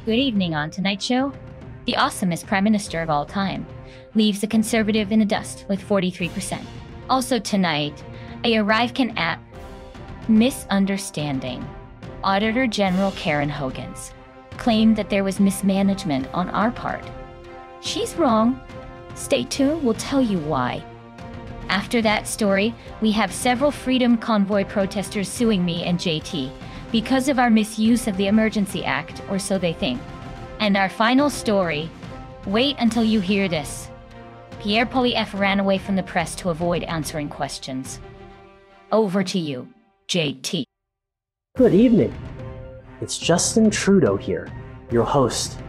Good evening. On tonight's show, the awesomest prime minister of all time leaves the conservative in the dust with 43%. Also tonight, a arrive can app misunderstanding. Auditor General Karen Hogans claimed that there was mismanagement on our part. She's wrong. Stay tuned, we'll tell you why. After that story, we have several Freedom Convoy protesters suing me and JT because of our misuse of the Emergency Act, or so they think. And our final story, wait until you hear this. Pierre Poilievre ran away from the press to avoid answering questions. Over to you, JT. Good evening. It's Justin Trudeau here, your host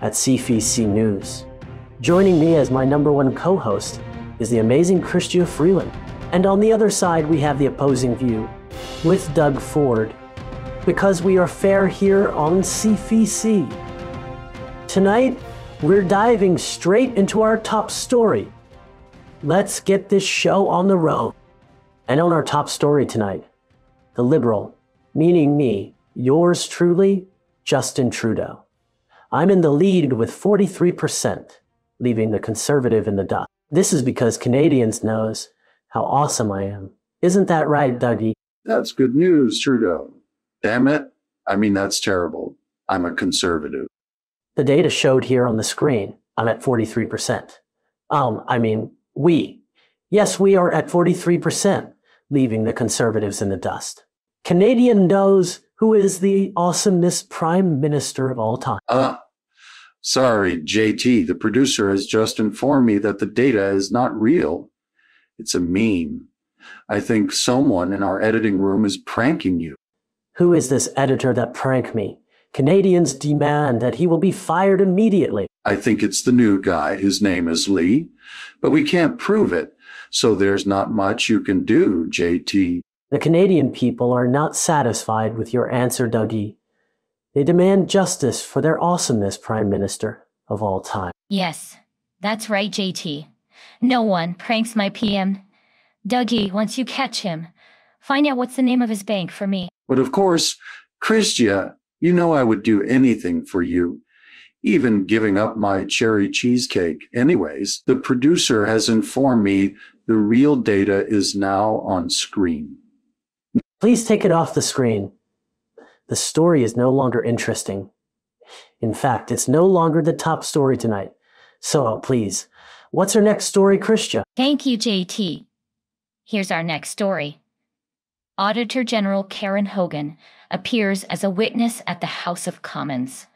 at CFEC News. Joining me as my #1 co-host is the amazing Chrystia Freeland. And on the other side, we have the opposing view with Doug Ford, because we are fair here on CFEC. Tonight, we're diving straight into our top story. Let's get this show on the road. And on our top story tonight, the Liberal, meaning me, yours truly, Justin Trudeau. I'm in the lead with 43%, leaving the Conservative in the dust. This is because Canadians knows how awesome I am. Isn't that right, Dougie? That's good news, Trudeau. Damn it. I mean, that's terrible. I'm a Conservative. The data showed here on the screen, I'm at 43%. We. Yes, we are at 43%, leaving the Conservatives in the dust. Canadian knows who is the awesomest Prime Minister of all time. Sorry, JT. The producer has just informed me that the data is not real. It's a meme. I think someone in our editing room is pranking you. Who is this editor that pranked me? Canadians demand that he will be fired immediately. I think it's the new guy. His name is Lee, but we can't prove it. So there's not much you can do, JT. The Canadian people are not satisfied with your answer, Dougie. They demand justice for their awesomest Prime Minister of all time. Yes, that's right, JT. No one pranks my PM. Dougie, once you catch him, find out what's the name of his bank for me. But of course, Chrystia, you know I would do anything for you, even giving up my cherry cheesecake. Anyways, the producer has informed me the real data is now on screen. Please take it off the screen. The story is no longer interesting. In fact, it's no longer the top story tonight. So please, what's our next story, Chrystia? Thank you, JT. Here's our next story. Auditor General Karen Hogan appears as a witness at the House of Commons.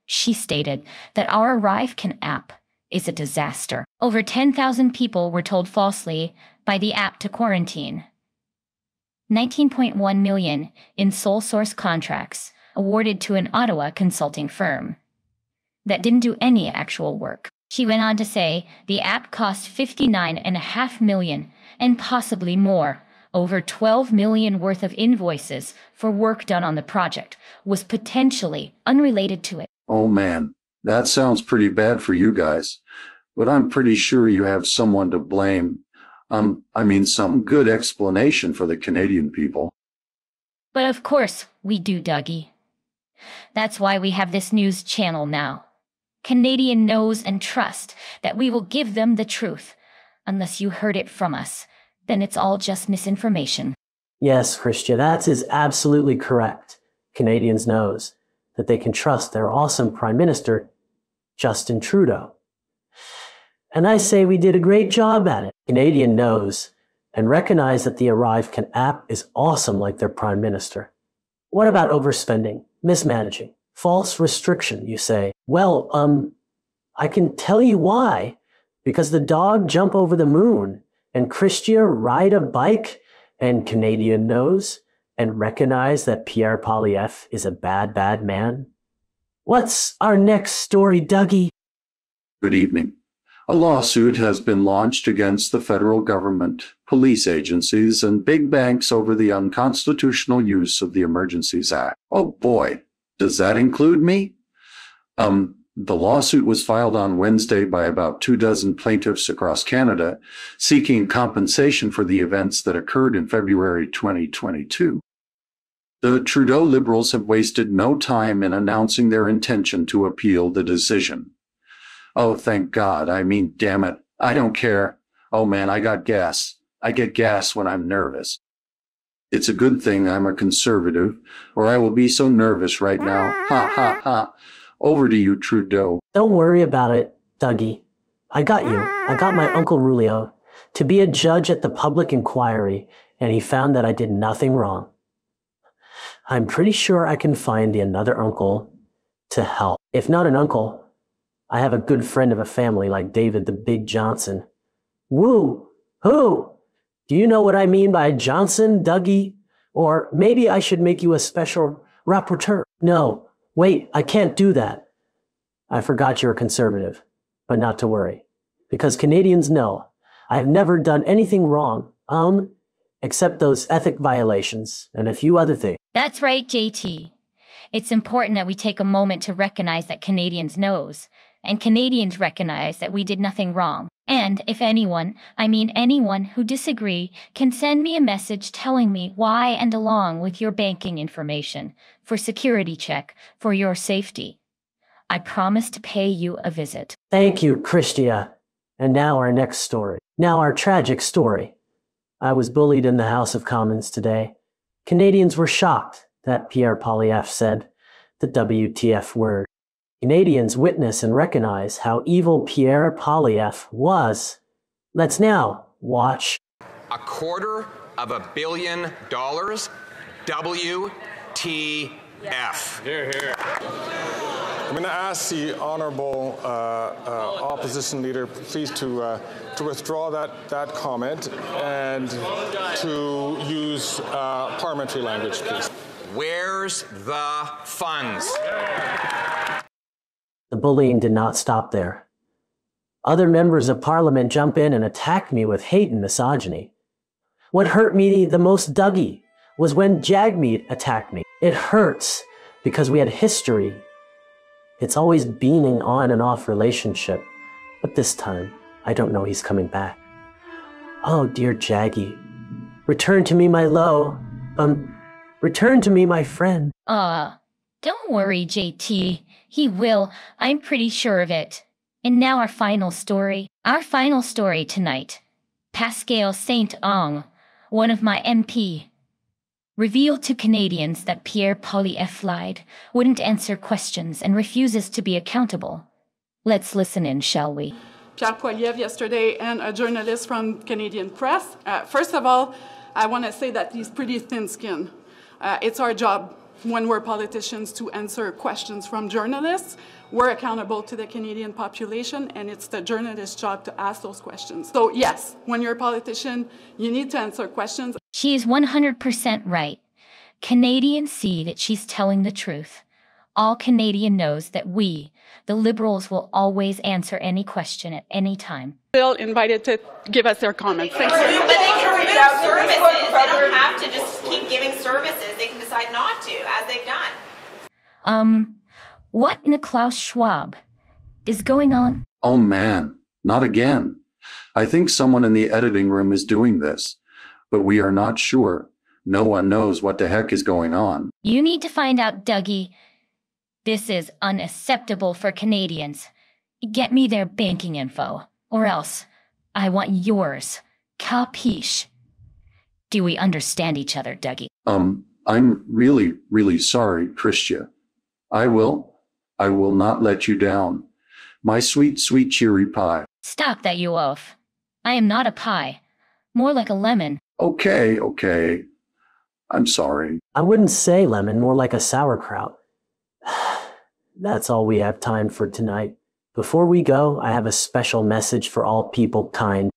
She stated that our ArriveCan app is a disaster. Over 10,000 people were told falsely by the app to quarantine. 19.1 million in sole source contracts awarded to an Ottawa consulting firm that didn't do any actual work. She went on to say the app cost $59.5 million and possibly more. Over 12 million worth of invoices for work done on the project was potentially unrelated to it. Oh man, that sounds pretty bad for you guys, but I'm pretty sure you have someone to blame. Some good explanation for the Canadian people. But of course we do, Dougie. That's why we have this news channel now. Canadian knows and trust that we will give them the truth. Unless you heard it from us, then it's all just misinformation. Yes, Chrystia, that is absolutely correct. Canadians knows that they can trust their awesome Prime Minister, Justin Trudeau. And I say we did a great job at it. Canadian knows and recognize that the ArriveCan app is awesome like their Prime Minister. What about overspending, mismanaging, false restriction, you say? Well, I can tell you why. Because the dog jump over the moon and Chrystia ride a bike, and Canadian knows and recognize that Pierre Poilievre is a bad, bad man. What's our next story, Dougie? Good evening. A lawsuit has been launched against the federal government, police agencies, and big banks over the unconstitutional use of the Emergencies Act. Oh boy, does that include me? The lawsuit was filed on Wednesday by about 24 plaintiffs across Canada, seeking compensation for the events that occurred in February 2022. The Trudeau Liberals have wasted no time in announcing their intention to appeal the decision. Oh, thank God. I mean, damn it. I don't care. Oh man, I got gas. I get gas when I'm nervous. It's a good thing I'm a conservative, or I will be so nervous right now. Ha ha ha. Over to you, Trudeau. Don't worry about it, Dougie. I got you. I got my Uncle Rulio to be a judge at the public inquiry, and he found that I did nothing wrong. I'm pretty sure I can find another uncle to help. If not an uncle, I have a good friend of a family like David the Big Johnson. Woo! Who? Do you know what I mean by Johnson, Dougie? Or maybe I should make you a special rapporteur. No, wait, I can't do that. I forgot you're a conservative, but not to worry, because Canadians know I have never done anything wrong, except those ethic violations and a few other things. That's right, JT. It's important that we take a moment to recognize that Canadians knows, and Canadians recognize that we did nothing wrong. And if anyone, I mean anyone who disagree, can send me a message telling me why and along with your banking information for security check for your safety. I promise to pay you a visit. Thank you, Christia. And now our next story. Now our tragic story. I was bullied in the House of Commons today. Canadians were shocked that Pierre Poilievre said the WTF word. Canadians witness and recognize how evil Pierre Poilievre was. Let's now watch. $250 million. WTF. Here, here. I'm going to ask the honourable opposition leader, please, to withdraw that comment and to use parliamentary language, please. Where's the funds? The bullying did not stop there. Other members of Parliament jump in and attack me with hate and misogyny. What hurt me the most, Dougie, was when Jagmeet attacked me. It hurts because we had history. It's always been an on and off relationship, but this time, I don't know he's coming back. Oh, dear Jaggy. Return to me, my low. Return to me, my friend. Don't worry, JT. He will. I'm pretty sure of it. And now our final story. Our final story tonight. Pascal Saint-Onge, one of my MP, revealed to Canadians that Pierre Poilievre lied, wouldn't answer questions, and refuses to be accountable. Let's listen in, shall we? Pierre Poilievre yesterday and a journalist from Canadian Press. First of all, I want to say that he's pretty thin-skinned. It's our job when we're politicians to answer questions from journalists. We're accountable to the Canadian population, and it's the journalist's job to ask those questions. So yes, when you're a politician, you need to answer questions. She is 100% right. Canadians see that she's telling the truth. All Canadian knows that we, the Liberals, will always answer any question at any time. Still invited to give us their comments. Thanks. But they can remove services. They don't have to just keep giving services. They can decide not to, as they've done. What in the Klaus Schwab is going on? Oh man, not again. I think someone in the editing room is doing this, but we are not sure. No one knows what the heck is going on. You need to find out, Dougie. This is unacceptable for Canadians. Get me their banking info, or else I want yours. Capiche? Do we understand each other, Dougie? I'm really, really sorry, Christia. I will not let you down. My sweet, sweet cherry pie. Stop that, you oaf. I am not a pie. More like a lemon. Okay. I'm sorry. I wouldn't say lemon, more like a sauerkraut. That's all we have time for tonight. Before we go, I have a special message for all people kind.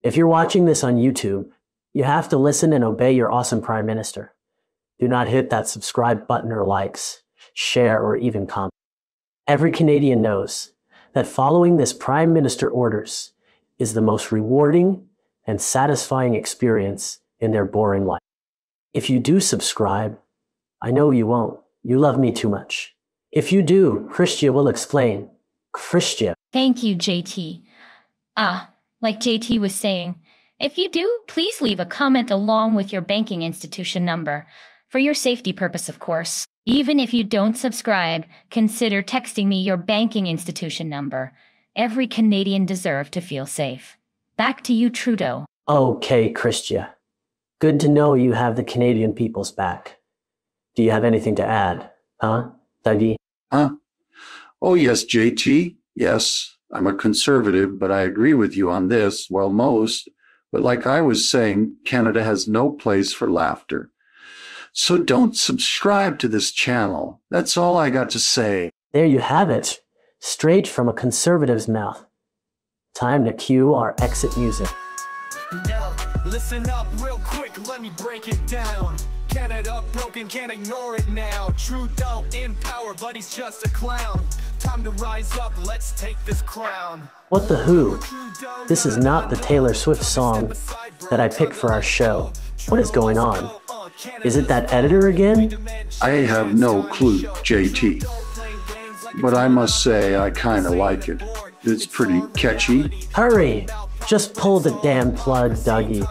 If you're watching this on YouTube, you have to listen and obey your awesome Prime Minister. Do not hit that subscribe button or likes, share, or even comment. Every Canadian knows that following this Prime Minister orders is the most rewarding and satisfying experience in their boring life. If you do subscribe, I know you won't. You love me too much. If you do, Christia will explain. Christia. Thank you, JT. Like JT was saying, if you do, please leave a comment along with your banking institution number For your safety purpose, of course. Even if you don't subscribe, consider texting me your banking institution number. Every Canadian deserves to feel safe. Back to you, Trudeau. Okay, Christia. Good to know you have the Canadian people's back. Do you have anything to add? Huh, Dougie? Huh? Oh, yes, JT. Yes, I'm a conservative, but I agree with you on this. Well, most. But like I was saying, Canada has no place for laughter. So don't subscribe to this channel. That's all I got to say. There you have it. Straight from a conservative's mouth. Time to cue our exit music. Now, listen up real quick, let me break it down. Canada broken, can't ignore it now. Trudeau in power, but he's just a clown. Time to rise up, let's take this crown. What the who? This is not the Taylor Swift song that I picked for our show. What is going on? Is it that editor again? I have no clue, JT. But I must say I kinda like it. It's pretty catchy. Hurry! Just pull the damn plug, Dougie.